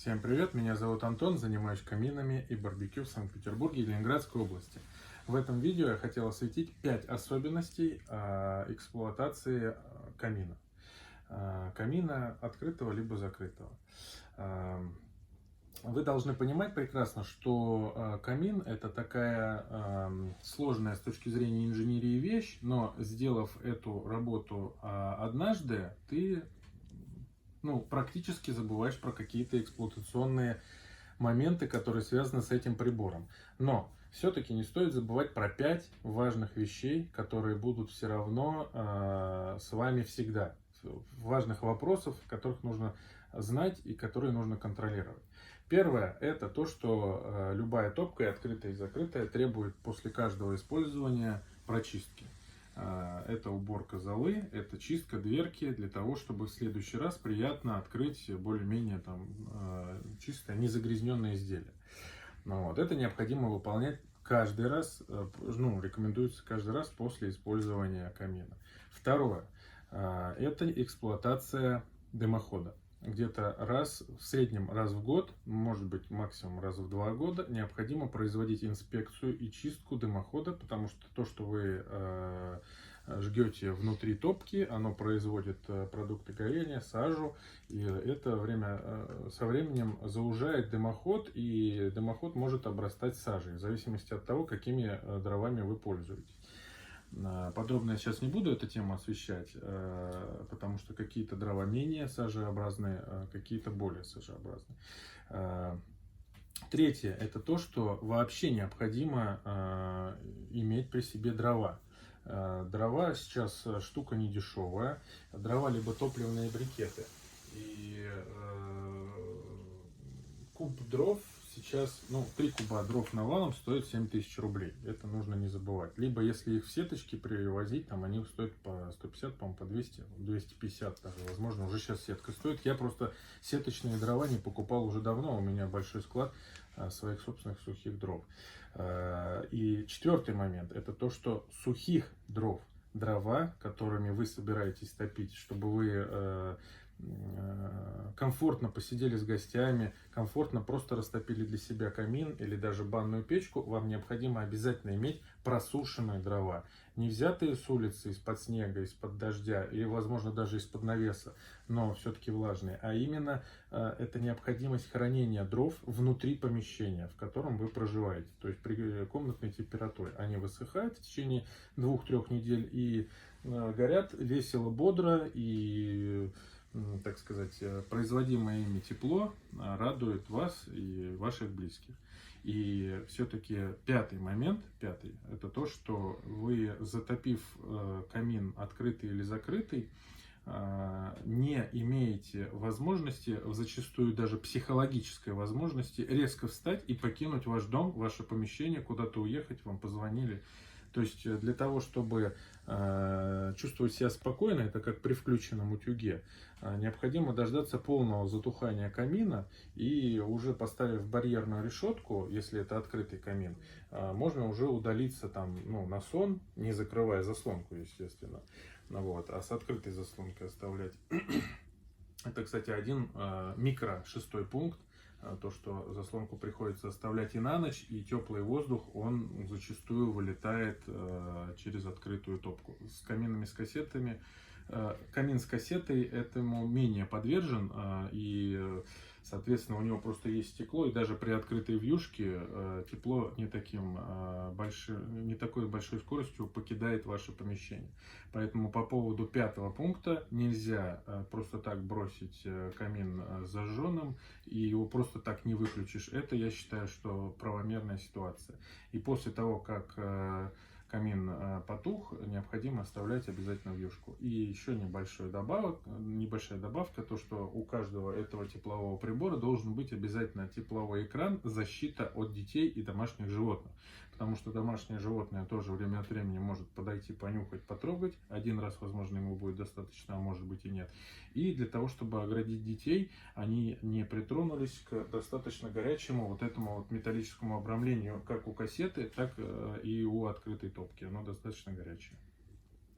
Всем привет, меня зовут Антон, занимаюсь каминами и барбекю в Санкт-Петербурге и Ленинградской области. В этом видео я хотел осветить 5 особенностей эксплуатации камина. Камина открытого либо закрытого. Вы должны понимать прекрасно, что камин это такая сложная с точки зрения инженерии вещь, но сделав эту работу однажды, ты практически забываешь про какие-то эксплуатационные моменты, которые связаны с этим прибором. Но все-таки не стоит забывать про 5 важных вещей, которые будут все равно с вами всегда. Важных вопросов, которых нужно знать и которые нужно контролировать. Первое, это то, что любая топка, и открытая и закрытая, требует после каждого использования прочистки. Это уборка золы, это чистка дверки, для того, чтобы в следующий раз приятно открыть более-менее чистое, незагрязненное изделие. Это необходимо выполнять каждый раз, рекомендуется каждый раз после использования камина. Второе, это эксплуатация дымохода. Где-то в среднем раз в год, может быть максимум раз в 2 года, необходимо производить инспекцию и чистку дымохода, потому что то, что вы жгете внутри топки, оно производит продукты горения, сажу, и это со временем заужает дымоход, и дымоход может обрастать сажей, в зависимости от того, какими дровами вы пользуетесь. Подробно я сейчас не буду эту тему освещать, потому что какие-то дрова менее сажеобразные, какие-то более сажеобразные. Третье, это то, что вообще необходимо иметь при себе дрова. Дрова сейчас штука не дешевая, дрова либо топливные брикеты. И куб дров сейчас, 3 куба дров навалом стоит 7000 рублей. Это нужно не забывать. Либо если их в сеточке привозить, они стоят по 150, по-моему, по 200, 250 даже. Возможно, уже сейчас сетка стоит. Я просто сеточные дрова не покупал уже давно. У меня большой склад своих собственных сухих дров. И четвертый момент, это то, что сухих дрова, которыми вы собираетесь топить, чтобы вы комфортно посидели с гостями, комфортно просто растопили для себя камин или даже банную печку, вам необходимо обязательно иметь просушенные дрова. Не взятые с улицы, из-под снега, из-под дождя или, возможно, даже из-под навеса, но все-таки влажные, а именно это необходимость хранения дров внутри помещения, в котором вы проживаете, то есть при комнатной температуре. Они высыхают в течение 2-3 недель и горят весело, бодро, и так сказать, производимое ими тепло радует вас и ваших близких. И все-таки пятый момент, это то, что вы, затопив камин открытый или закрытый, не имеете возможности, зачастую даже психологической возможности, резко встать и покинуть ваш дом, ваше помещение, куда-то уехать, вам позвонили. То есть для того, чтобы чувствовать себя спокойно, это как при включенном утюге, необходимо дождаться полного затухания камина, и уже поставив барьерную решетку, если это открытый камин, можно уже удалиться на сон, не закрывая заслонку, естественно, а с открытой заслонкой оставлять. Это, кстати, один шестой пункт. То, что заслонку приходится оставлять и на ночь, и теплый воздух, он зачастую вылетает через открытую топку. С каминами, с кассетами, камин с кассетой этому менее подвержен, и, соответственно, у него просто есть стекло, и даже при открытой вьюшке тепло не такой большой скоростью покидает ваше помещение. Поэтому по поводу 5-го пункта нельзя просто так бросить камин зажженным, и его просто так не выключишь. Это, я считаю, что правомерная ситуация. И после того, как камин потух, необходимо оставлять обязательно вьюшку. И еще небольшая добавка, то что у каждого этого теплового прибора должен быть обязательно тепловой экран, защита от детей и домашних животных. Потому что домашнее животное тоже время от времени может подойти, понюхать, потрогать. Один раз, возможно, ему будет достаточно, а может быть и нет. И для того, чтобы оградить детей, они не притронулись к достаточно горячему этому металлическому обрамлению, как у кассеты, так и у открытой топки. Оно достаточно горячее.